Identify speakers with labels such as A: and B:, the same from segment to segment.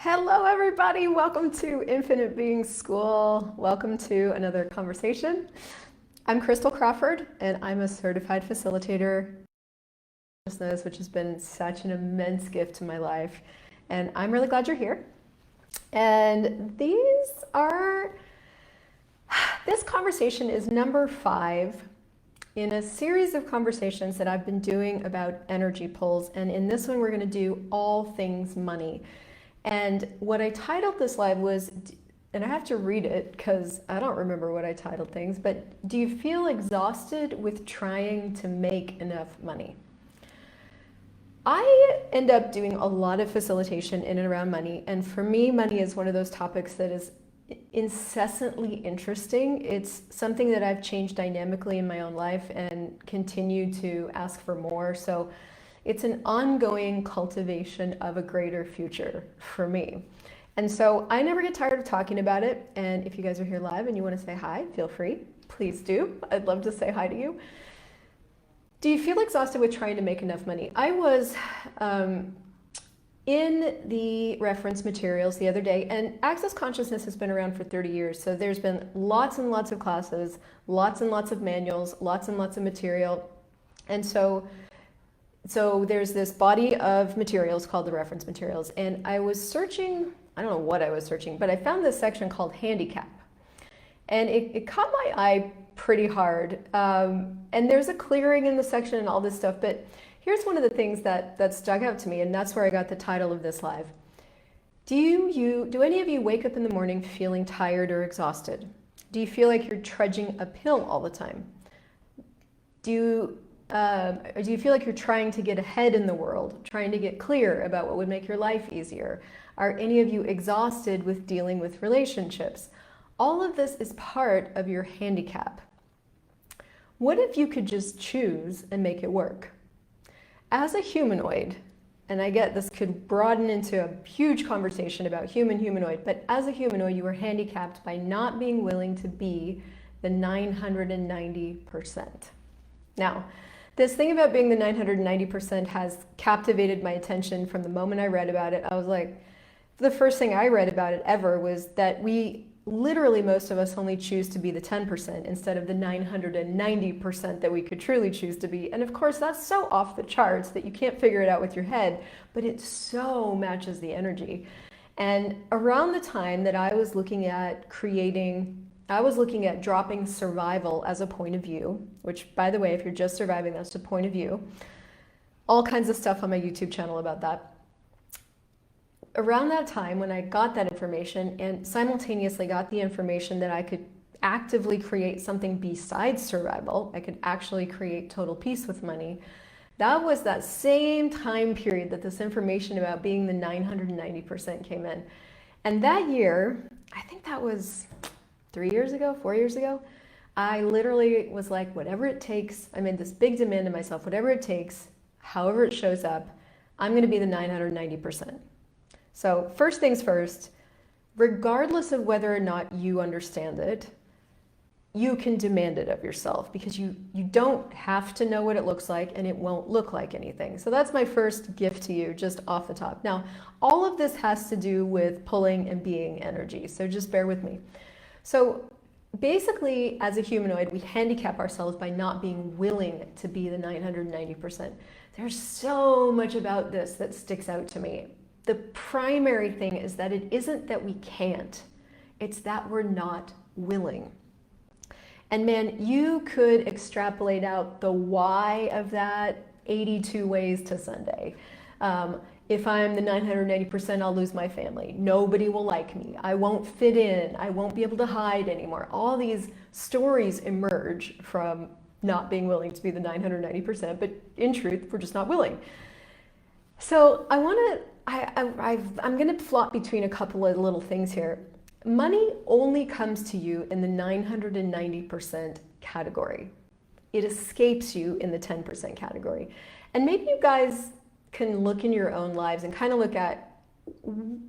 A: Hello, everybody. Welcome to Infinite Being School. Welcome to another conversation. I'm Crystal Crawford, and I'm a certified facilitator, which has been such an immense gift to my life. And I'm really glad you're here. And this conversation is number 5 in a series of conversations that I've been doing about energy pulls. And in this one, we're going to do all things money. And what I titled this live was, and I have to read it because I don't remember what I titled things, but do you feel exhausted with trying to make enough money? I end up doing a lot of facilitation in and around money. And for me, money is one of those topics that is incessantly interesting. It's something that I've changed dynamically in my own life and continue to ask for more. So it's an ongoing cultivation of a greater future for me. And so I never get tired of talking about it. And if you guys are here live and you want to say hi, feel free. Please do. I'd love to say hi to you. Do you feel exhausted with trying to make enough money? I was in the reference materials the other day, and Access Consciousness has been around for 30 years. So there's been lots and lots of classes, lots and lots of manuals, lots and lots of material. And so there's this body of materials called the reference materials, and I was searching, I don't know what I was searching, but I found this section called handicap. And it caught my eye pretty hard. And there's a clearing in the section and all this stuff, but here's one of the things that stuck out to me, and that's where I got the title of this live. Do any of you wake up in the morning feeling tired or exhausted? Do you feel like you're trudging uphill all the time? Do you feel like you're trying to get ahead in the world, trying to get clear about what would make your life easier? Are any of you exhausted with dealing with relationships? All of this is part of your handicap. What if you could just choose and make it work? As a humanoid, and I get this could broaden into a huge conversation about humanoid, but as a humanoid, you are handicapped by not being willing to be the 990%. Now, this thing about being the 990% has captivated my attention from the moment I read about it. I was like, the first thing I read about it ever was that most of us only choose to be the 10% instead of the 990% that we could truly choose to be. And of course, that's so off the charts that you can't figure it out with your head, but it so matches the energy. And around the time that I was looking at dropping survival as a point of view, which, by the way, if you're just surviving, that's a point of view. All kinds of stuff on my YouTube channel about that. Around that time, when I got that information and simultaneously got the information that I could actively create something besides survival, I could actually create total peace with money. That was that same time period that this information about being the 990% came in. And that year, I think that was 4 years ago, I literally was like, whatever it takes, I made this big demand to myself, whatever it takes, however it shows up, I'm going to be the 990%. So first things first, regardless of whether or not you understand it, you can demand it of yourself because you don't have to know what it looks like, and it won't look like anything. So that's my first gift to you, just off the top. Now, all of this has to do with pulling and being energy, so just bear with me. So basically, as a humanoid, we handicap ourselves by not being willing to be the 990%. There's so much about this that sticks out to me. The primary thing is that it isn't that we can't, it's that we're not willing. And man, you could extrapolate out the why of that 82 ways to Sunday. If I'm the 990%, I'll lose my family. Nobody will like me. I won't fit in. I won't be able to hide anymore. All these stories emerge from not being willing to be the 990%, but in truth, we're just not willing. So I'm going to flop between a couple of little things here. Money only comes to you in the 990% category. It escapes you in the 10% category. And maybe you guys can look in your own lives and kind of look at,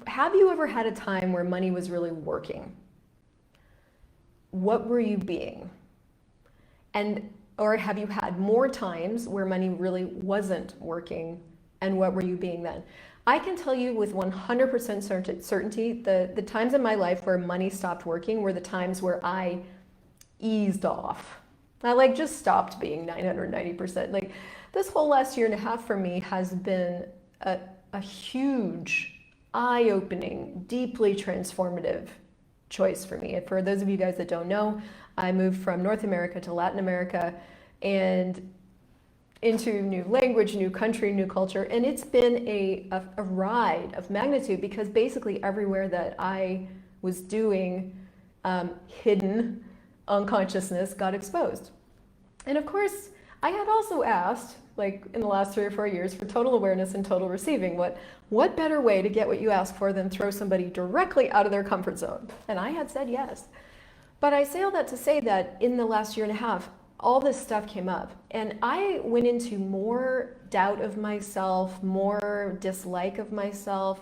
A: have you ever had a time where money was really working? What were you being? Or have you had more times where money really wasn't working, and what were you being then? I can tell you with 100% certainty, the times in my life where money stopped working were the times where I eased off. I like just stopped being 990%. Like this whole last year and a half for me has been a huge, eye-opening, deeply transformative choice for me. And for those of you guys that don't know, I moved from North America to Latin America and into new language, new country, new culture. And it's been a ride of magnitude because basically everywhere that I was doing hidden unconsciousness got exposed. And of course, I had also asked, like in the last 3 or 4 years, for total awareness and total receiving. What better way to get what you ask for than throw somebody directly out of their comfort zone? And I had said yes. But I say all that to say that in the last year and a half, all this stuff came up. And I went into more doubt of myself, more dislike of myself.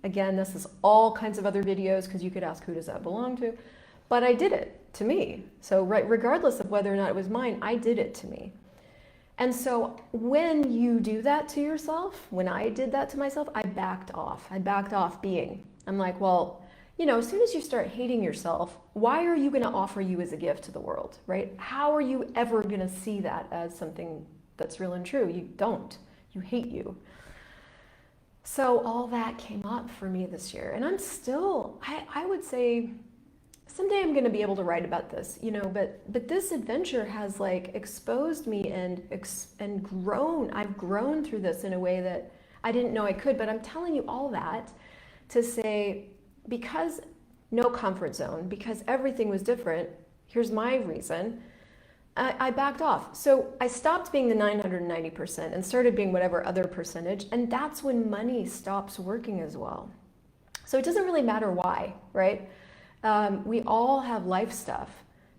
A: Again, this is all kinds of other videos because you could ask, who does that belong to? But I did it to me. So regardless of whether or not it was mine, I did it to me. And so when you do that to yourself, when I did that to myself, I backed off. I backed off being. I'm like, well, you know, as soon as you start hating yourself, why are you going to offer you as a gift to the world, right? How are you ever going to see that as something that's real and true? You don't. You hate you. So all that came up for me this year. And I'm still, I would say, someday I'm going to be able to write about this, you know, but this adventure has like exposed me and grown. I've grown through this in a way that I didn't know I could, but I'm telling you all that to say, because no comfort zone, because everything was different, here's my reason, I backed off. So I stopped being the 990% and started being whatever other percentage, and that's when money stops working as well. So it doesn't really matter why, right? We all have life stuff,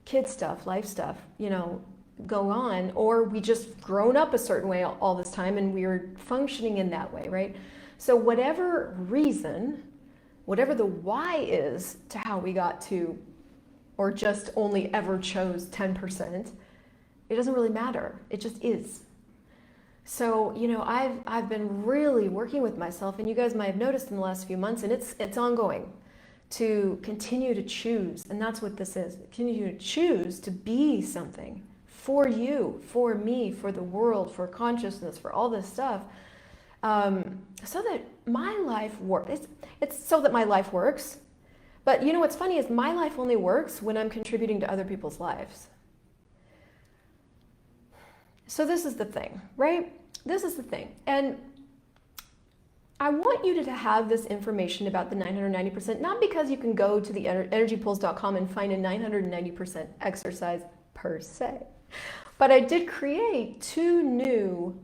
A: kid stuff, life stuff, you know, go on, or we just grown up a certain way all this time and we were functioning in that way, right? So whatever reason, whatever the why is to how we got to, or just only ever chose 10%, it doesn't really matter. It just is. So, you know, I've been really working with myself, and you guys might have noticed in the last few months, and it's ongoing, to continue to choose, and that's what this is. Continue to choose to be something for you, for me, for the world, for consciousness, for all this stuff, so that my life works. It's so that my life works. But you know what's funny is my life only works when I'm contributing to other people's lives. So this is the thing, right? This is the thing. And I want you to have this information about the 990%, not because you can go to the energypools.com and find a 990% exercise per se, but I did create 2 new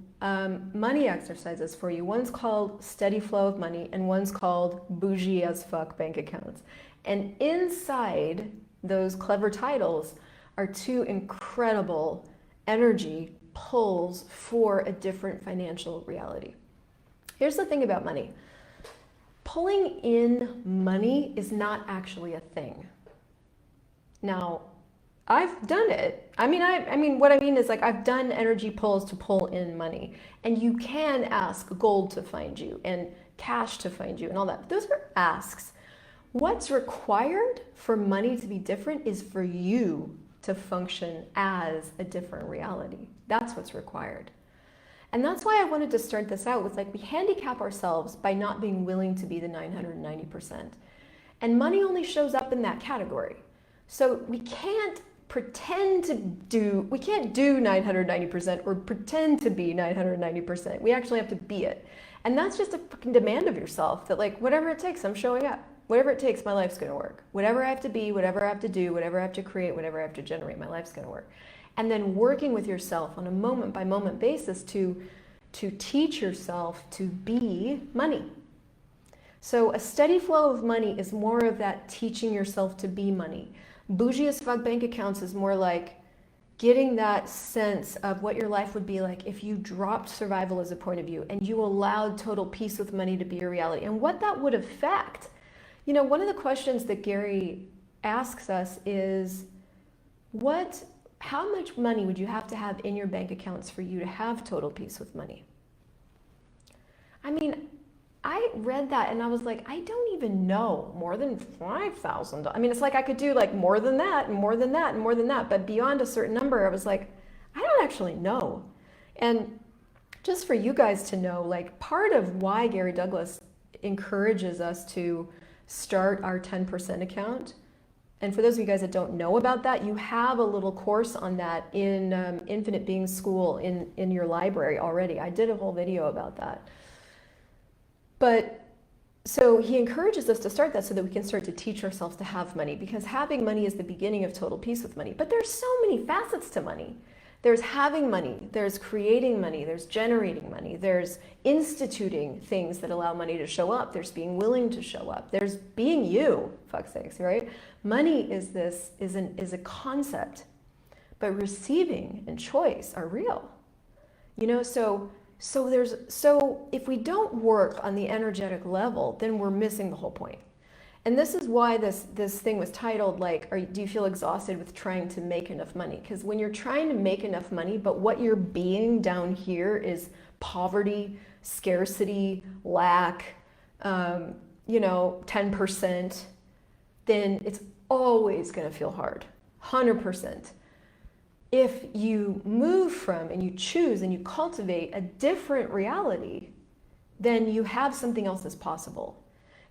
A: money exercises for you. One's called Steady Flow of Money, and one's called Bougie as Fuck Bank Accounts. And inside those clever titles are 2 incredible energy pulls for a different financial reality. Here's the thing about money. Pulling in money is not actually a thing. Now, I've done it. I mean, what I mean is, like, I've done energy pulls to pull in money, and you can ask gold to find you and cash to find you and all that. Those are asks. What's required for money to be different is for you to function as a different reality. That's what's required. And that's why I wanted to start this out with, like, we handicap ourselves by not being willing to be the 990%. And money only shows up in that category. So we can't do 990% or pretend to be 990%. We actually have to be it. And that's just a fucking demand of yourself that, like, whatever it takes, I'm showing up. Whatever it takes, my life's gonna work. Whatever I have to be, whatever I have to do, whatever I have to create, whatever I have to generate, my life's gonna work. And then working with yourself on a moment by moment basis to teach yourself to be money. So a steady flow of money is more of that teaching yourself to be money. Bougie as fuck bank accounts is more like getting that sense of what your life would be like if you dropped survival as a point of view and you allowed total peace with money to be your reality, and what that would affect. You know, one of the questions that Gary asks us is, how much money would you have to have in your bank accounts for you to have total peace with money? I mean, I read that and I was like, I don't even know more than $5,000. I mean, it's like I could do like more than that and more than that and more than that, but beyond a certain number, I was like, I don't actually know. And just for you guys to know, like part of why Gary Douglas encourages us to start our 10% account, and for those of you guys that don't know about that, you have a little course on that in Infinite Being School in your library already. I did a whole video about that. But so he encourages us to start that so that we can start to teach ourselves to have money, because having money is the beginning of total peace with money. But there's so many facets to money. There's having money, there's creating money, there's generating money, there's instituting things that allow money to show up, there's being willing to show up, there's being you, fuck's sakes, right? Money is a concept, but receiving and choice are real. You know, so if we don't work on the energetic level, then we're missing the whole point. And this is why this thing was titled, like, do you feel exhausted with trying to make enough money? Because when you're trying to make enough money, but what you're being down here is poverty, scarcity, lack, 10%, then it's always going to feel hard, 100%. If you move from and you choose and you cultivate a different reality, then you have something else that's possible.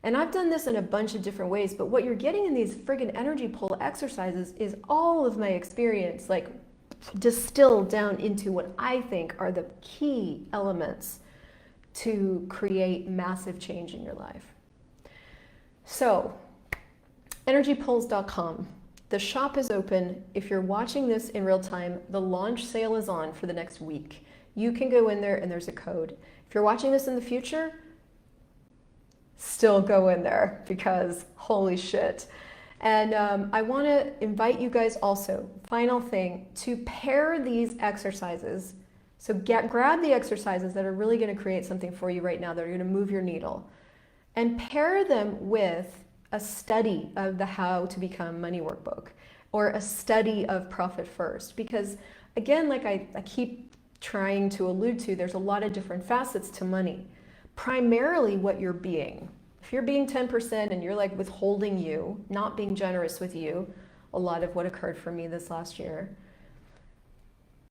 A: And I've done this in a bunch of different ways, but what you're getting in these friggin' energy pull exercises is all of my experience, like distilled down into what I think are the key elements to create massive change in your life. So, energypulls.com. The shop is open. If you're watching this in real time, the launch sale is on for the next week. You can go in there and there's a code. If you're watching this in the future, still go in there because holy shit. And I want to invite you guys also, final thing, to pair these exercises. So grab the exercises that are really going to create something for you right now, that are going to move your needle, and pair them with a study of the How to Become Money workbook, or a study of Profit First. Because again, like I keep trying to allude to, there's a lot of different facets to money. Primarily what you're being. If you're being 10% and you're like withholding you, not being generous with you, a lot of what occurred for me this last year,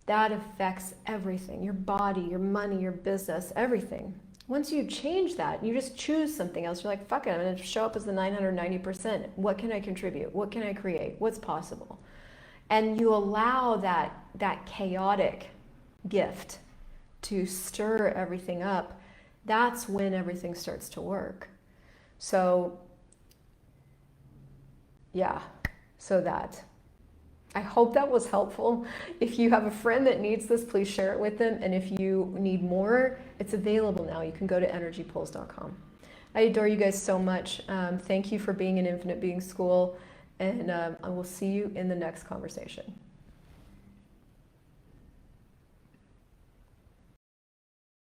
A: that affects everything, your body, your money, your business, everything. Once you change that, you just choose something else. You're like, fuck it, I'm gonna show up as the 990%. What can I contribute? What can I create? What's possible? And you allow that chaotic gift to stir everything up. That's when everything starts to work. So, yeah, I hope that was helpful. If you have a friend that needs this, please share it with them. And if you need more, it's available now. You can go to energypulls.com. I adore you guys so much. Thank you for being in Infinite Being School. And I will see you in the next conversation.